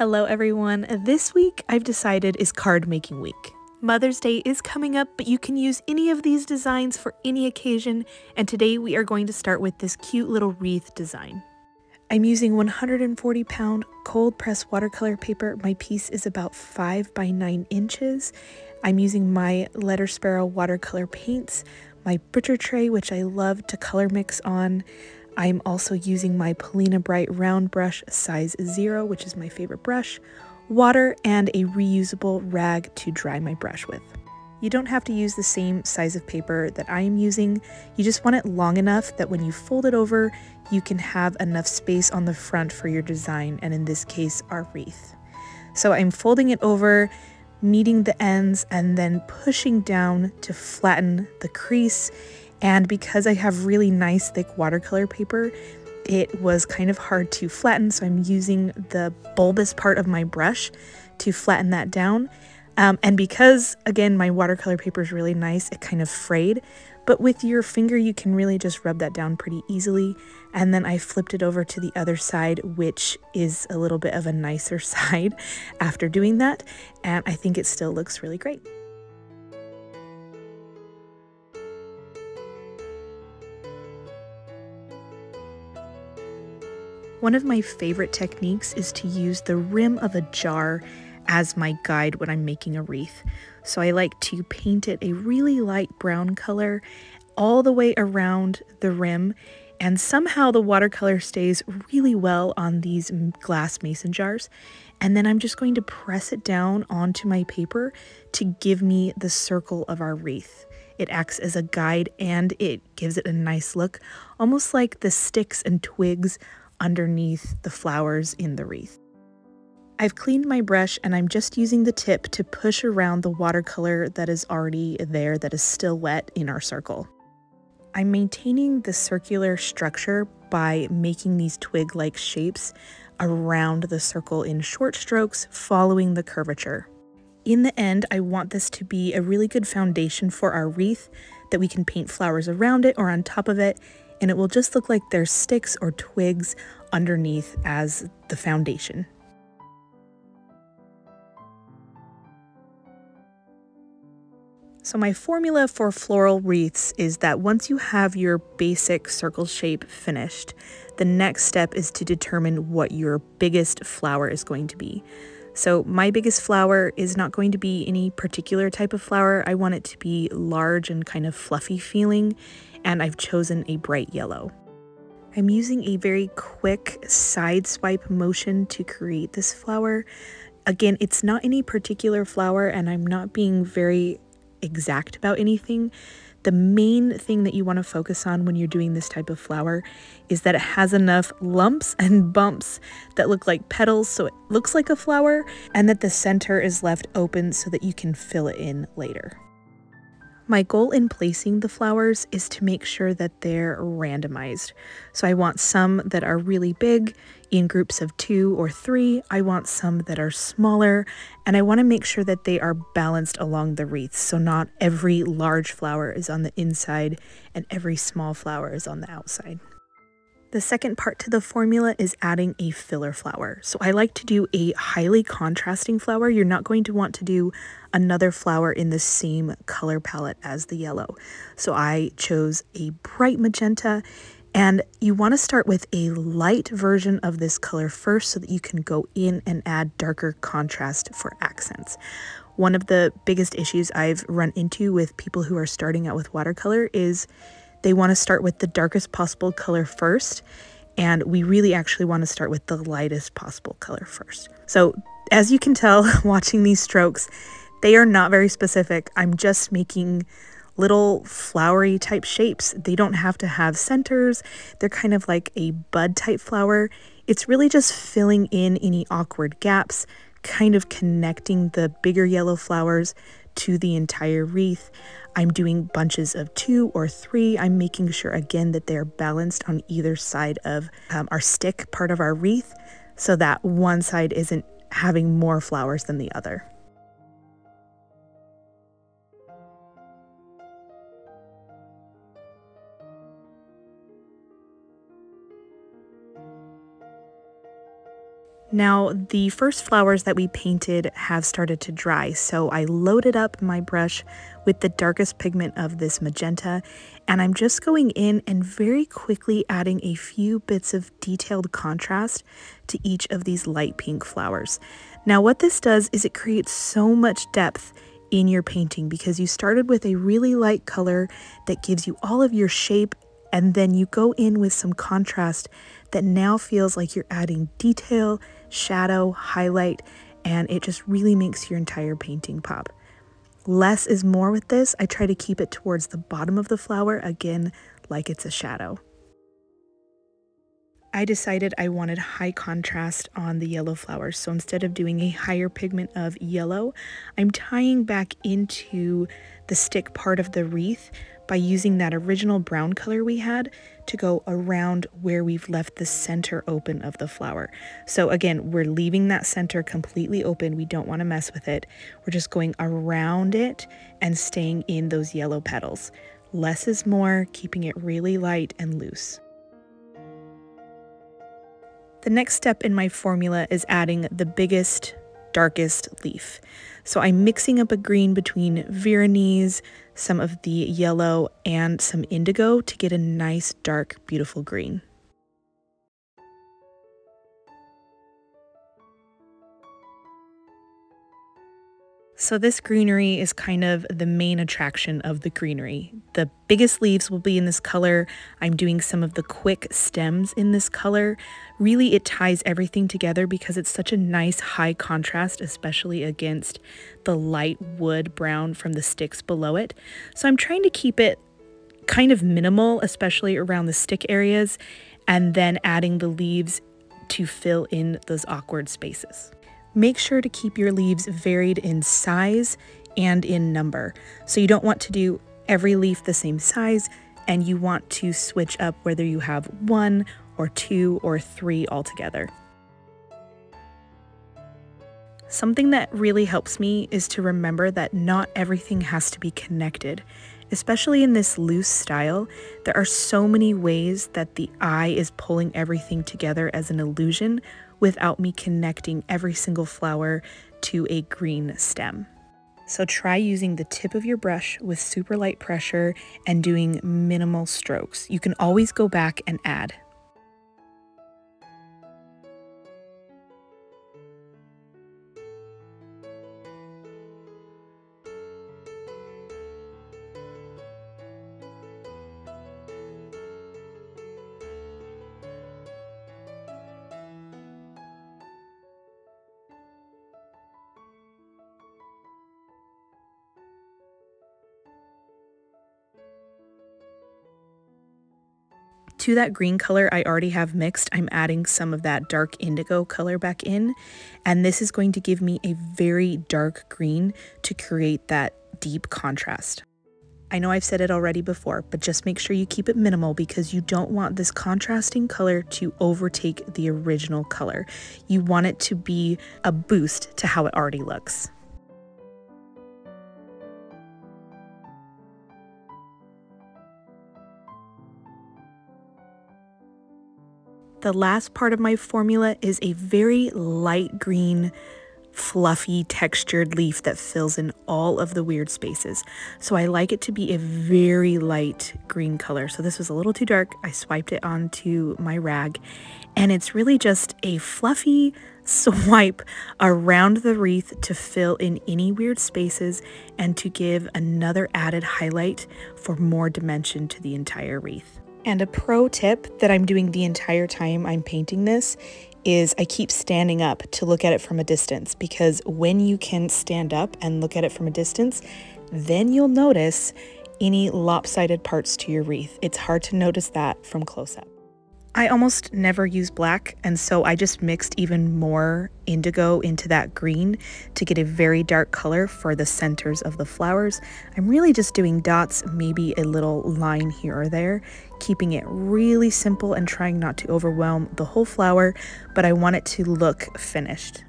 Hello everyone, this week I've decided is card making week. Mother's Day is coming up, but you can use any of these designs for any occasion, and today we are going to start with this cute little wreath design. I'm using 140-pound cold press watercolor paper. My piece is about 5 by 9 inches. I'm using my Letter Sparrow watercolor paints, my butcher tray, which I love to color mix on. I'm also using my Polina Bright round brush size 0, which is my favorite brush, water, and a reusable rag to dry my brush with. You don't have to use the same size of paper that I am using. You just want it long enough that when you fold it over, you can have enough space on the front for your design, and in this case, our wreath. So I'm folding it over, meeting the ends, and then pushing down to flatten the crease. And because I have really nice thick watercolor paper, it was kind of hard to flatten, so I'm using the bulbous part of my brush to flatten that down. And because, again, my watercolor paper is really nice, it kind of frayed, but with your finger you can really just rub that down pretty easily. And then I flipped it over to the other side, which is a little bit of a nicer side after doing that, and I think it still looks really great. One of my favorite techniques is to use the rim of a jar as my guide when I'm making a wreath. So I like to paint it a really light brown color all the way around the rim, and somehow the watercolor stays really well on these glass mason jars. And then I'm just going to press it down onto my paper to give me the circle of our wreath. It acts as a guide and it gives it a nice look, almost like the sticks and twigs underneath the flowers in the wreath. I've cleaned my brush and I'm just using the tip to push around the watercolor that is already there, that is still wet in our circle. I'm maintaining the circular structure by making these twig-like shapes around the circle in short strokes, following the curvature. In the end, I want this to be a really good foundation for our wreath, that we can paint flowers around it or on top of it, and it will just look like there's sticks or twigs underneath as the foundation. So my formula for floral wreaths is that once you have your basic circle shape finished, the next step is to determine what your biggest flower is going to be. So my biggest flower is not going to be any particular type of flower. I want it to be large and kind of fluffy feeling, and I've chosen a bright yellow. I'm using a very quick side swipe motion to create this flower. Again, it's not any particular flower, and I'm not being very exact about anything. The main thing that you want to focus on when you're doing this type of flower is that it has enough lumps and bumps that look like petals, so it looks like a flower, and that the center is left open so that you can fill it in later. My goal in placing the flowers is to make sure that they're randomized. So I want some that are really big in groups of 2 or 3. I want some that are smaller, and I want to make sure that they are balanced along the wreath. So not every large flower is on the inside and every small flower is on the outside. The second part to the formula is adding a filler flower. So I like to do a highly contrasting flower. You're not going to want to do another flower in the same color palette as the yellow. So I chose a bright magenta, and you want to start with a light version of this color first so that you can go in and add darker contrast for accents. One of the biggest issues I've run into with people who are starting out with watercolor is they want to start with the darkest possible color first, and we really actually want to start with the lightest possible color first. So as you can tell watching these strokes, they are not very specific. I'm just making little flowery type shapes. They don't have to have centers. They're kind of like a bud type flower. It's really just filling in any awkward gaps, kind of connecting the bigger yellow flowers to the entire wreath. I'm doing bunches of 2 or 3. I'm making sure again that they're balanced on either side of our stick part of our wreath, so that one side isn't having more flowers than the other. Now, the first flowers that we painted have started to dry, so I loaded up my brush with the darkest pigment of this magenta, and I'm just going in and very quickly adding a few bits of detailed contrast to each of these light pink flowers. Now, what this does is it creates so much depth in your painting because you started with a really light color that gives you all of your shape, and then you go in with some contrast that now feels like you're adding detail, shadow, highlight, and it just really makes your entire painting pop. Less is more with this. I try to keep it towards the bottom of the flower, again, like it's a shadow. I decided I wanted high contrast on the yellow flowers, so instead of doing a higher pigment of yellow, I'm tying back into the stick part of the wreath by using that original brown color we had to go around where we've left the center open of the flower. So again, we're leaving that center completely open. We don't want to mess with it. We're just going around it and staying in those yellow petals. Less is more, keeping it really light and loose. The next step in my formula is adding the biggest, darkest leaf. So I'm mixing up a green between viridian, some of the yellow, and some indigo to get a nice, dark, beautiful green. So this greenery is kind of the main attraction of the greenery. The biggest leaves will be in this color. I'm doing some of the quick stems in this color. Really, it ties everything together because it's such a nice high contrast, especially against the light wood brown from the sticks below it. So I'm trying to keep it kind of minimal, especially around the stick areas, and then adding the leaves to fill in those awkward spaces. Make sure to keep your leaves varied in size and in number. So you don't want to do every leaf the same size, and you want to switch up whether you have 1 or 2 or 3 altogether. Something that really helps me is to remember that not everything has to be connected. Especially in this loose style, there are so many ways that the eye is pulling everything together as an illusion without me connecting every single flower to a green stem. So try using the tip of your brush with super light pressure and doing minimal strokes. You can always go back and add. To that green color I already have mixed, I'm adding some of that dark indigo color back in, and this is going to give me a very dark green to create that deep contrast. I know I've said it already before, but just make sure you keep it minimal because you don't want this contrasting color to overtake the original color. You want it to be a boost to how it already looks. The last part of my formula is a very light green, fluffy, textured leaf that fills in all of the weird spaces. So I like it to be a very light green color. So this was a little too dark. I swiped it onto my rag, and it's really just a fluffy swipe around the wreath to fill in any weird spaces and to give another added highlight for more dimension to the entire wreath. And a pro tip that I'm doing the entire time I'm painting this is I keep standing up to look at it from a distance, because when you can stand up and look at it from a distance, then you'll notice any lopsided parts to your wreath. It's hard to notice that from close up. I almost never use black, and so I just mixed even more indigo into that green to get a very dark color for the centers of the flowers. I'm really just doing dots, maybe a little line here or there, keeping it really simple and trying not to overwhelm the whole flower, but I want it to look finished.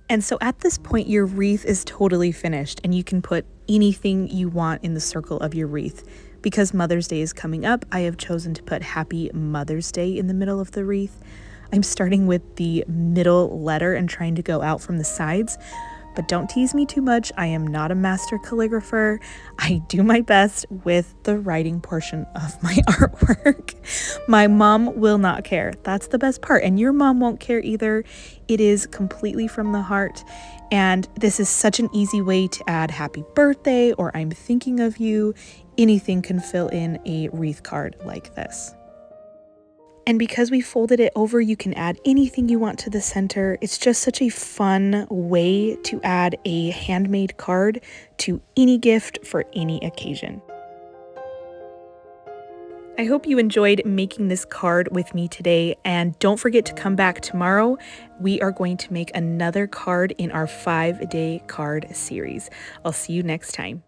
And so at this point, your wreath is totally finished and you can put anything you want in the circle of your wreath. Because Mother's Day is coming up, I have chosen to put Happy Mother's Day in the middle of the wreath. I'm starting with the middle letter and trying to go out from the sides. But don't tease me too much. I am not a master calligrapher. I do my best with the writing portion of my artwork. My mom will not care. That's the best part. And your mom won't care either. It is completely from the heart. And this is such an easy way to add happy birthday or I'm thinking of you. Anything can fill in a wreath card like this. And because we folded it over, you can add anything you want to the center. It's just such a fun way to add a handmade card to any gift for any occasion. I hope you enjoyed making this card with me today, and don't forget to come back tomorrow. We are going to make another card in our 5-day card series. I'll see you next time.